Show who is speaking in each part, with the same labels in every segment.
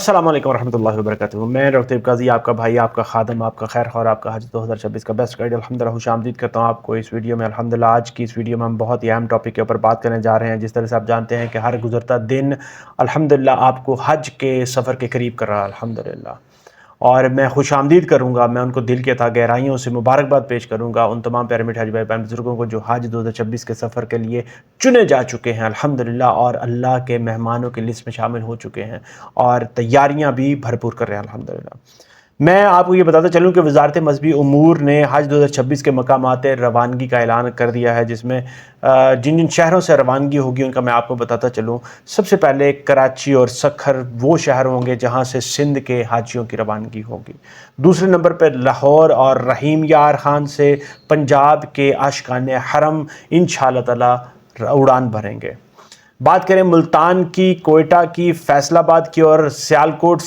Speaker 1: अस्सलाम वालेकुम रहमतुल्लाहि व बरकातुहू। मैं डॉक्टर काजी, आपका भाई, आपका खादम, आपका खैर ख्वाह, आपका हज 2026 का बेस्ट गाइड अल्हम्दुलिल्लाह खुशामदीद करता हूँ आपको इस वीडियो में। अल्हम्दुलिल्लाह आज की इस वीडियो में हम बहुत ही अहम टॉपिक के ऊपर बात करने जा रहे हैं। जिस तरह से आप जानते हैं कि हर गुजरता दिन अल्हम्दुलिल्लाह आपको हज के सफ़र के करीब कर रहा है अल्हम्दुलिल्लाह, और मैं खुशामदीद करूँगा, मैं उनको दिल के अता गहराइयों से मुबारकबाद पेश करूँगा उन तमाम प्यारे मिठे हज भाई बहन बुजुर्गों को जो हज 2026 के सफ़र के लिए चुने जा चुके हैं अल्हम्दुलिल्लाह, और अल्लाह के मेहमानों की लिस्ट में शामिल हो चुके हैं और तैयारियां भी भरपूर कर रहे हैं अल्हम्दुलिल्लाह। मैं आपको ये बताता चलूँ कि वज़ारत मज़हबी उमूर ने हज 2026 के मकामात रवानगी का ऐलान कर दिया है, जिसमें जिन जिन शहरों से रवानगी होगी उनका मैं आपको बताता चलूँ। सबसे पहले कराची और सखर वो शहर होंगे जहाँ से सिंध के हाजियों की रवानगी होगी। दूसरे नंबर पर लाहौर और रहीम यार खान से पंजाब के आशिकान हरम इंशाअल्लाह ताला उड़ान भरेंगे। बात करें मुल्तान की, कोयटा की, फैसलाबाद की और सियालकोट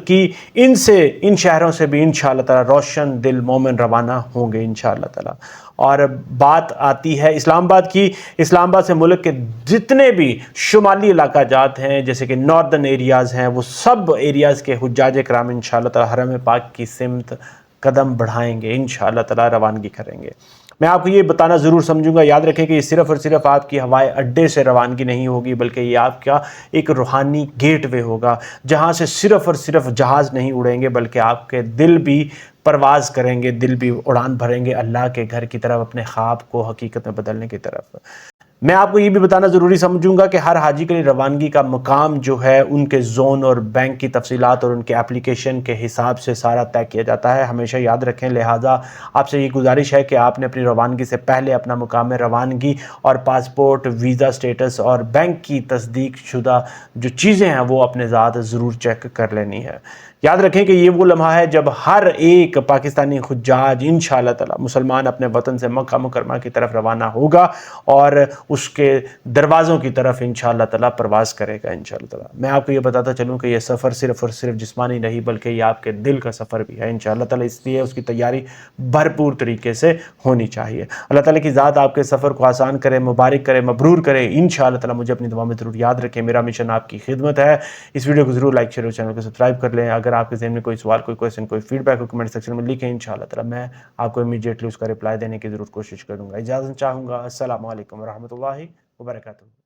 Speaker 1: की, इन शहरों से भी इंशाअल्लाह ताला रोशन दिल मोमिन रवाना होंगे इंशाअल्लाह ताला। और बात आती है इस्लामाबाद की। इस्लामाबाद से मुल्क के जितने भी शुमाली इलाका जात हैं, जैसे कि नॉर्दर्न एरियाज़ हैं, वो सब एरियाज़ के हुज्जाज कराम इंशाअल्लाह ताला हरम पाक की सिमत कदम बढ़ाएंगे, इंशाअल्लाह ताला रवानगी करेंगे। मैं आपको ये बताना ज़रूर समझूंगा, याद रखें कि ये सिर्फ़ और सिर्फ आपकी हवाई अड्डे से रवानगी नहीं होगी, बल्कि ये आपका एक रूहानी गेट वे होगा, जहाँ से सिर्फ़ और सिर्फ जहाज़ नहीं उड़ेंगे बल्कि आपके दिल भी परवाज़ करेंगे, दिल भी उड़ान भरेंगे अल्लाह के घर की तरफ, अपने ख्वाब को हकीकत में बदलने की तरफ। मैं आपको ये भी बताना ज़रूरी समझूंगा कि हर हाजी के लिए रवानगी का मकाम जो है उनके ज़ोन और बैंक की तफसीलात और उनके एप्लीकेशन के हिसाब से सारा तय किया जाता है, हमेशा याद रखें। लिहाजा आपसे ये गुजारिश है कि आपने अपनी रवानगी से पहले अपना मुकाम रवानगी और पासपोर्ट, वीज़ा स्टेटस और बैंक की तस्दीक शुदा जो चीज़ें हैं वो अपने ज़ात ज़रूर चेक कर लेनी है। याद रखें कि ये वो लम्हा है जब हर एक पाकिस्तानी हुज्जाज इंशाअल्लाह ताला मुसलमान अपने वतन से मक्का मुकरमा की तरफ रवाना होगा और उसके दरवाज़ों की तरफ इंशाअल्लाह ताला परवाज़ करेगा इंशाअल्लाह ताला। मैं आपको ये बताता चलूँ कि ये सफ़र सिर्फ़ और सिर्फ जिस्मानी नहीं बल्कि ये आपके दिल का सफ़र भी है इंशाअल्लाह ताला, इसलिए उसकी तैयारी भरपूर तरीके से होनी चाहिए। अल्लाह ताला की ज़ात आपके सफ़र को आसान करे, मुबारक करे, मबरूर करे इंशाअल्लाह ताला। मुझे अपनी दुआ में ज़रूर याद रखें, मेरा मिशन आपकी खिदमत है। इस वीडियो को ज़रूर लाइक शेयर और चैनल को सब्सक्राइब कर लें। अगर आपके ज़हन में कोई सवाल, कोई क्वेश्चन, कोई फीडबैक हो कमेंट सेक्शन में लिखें, इंशाअल्लाह ताला मैं आपको इमीडिएटली उसका रिप्लाई देने की ज़रूर कोशिश करूँगा। इजाज़त चाहूँगा। अस्सलामु अलैकुम व रहमतुल्लाहि व बरकातुहू।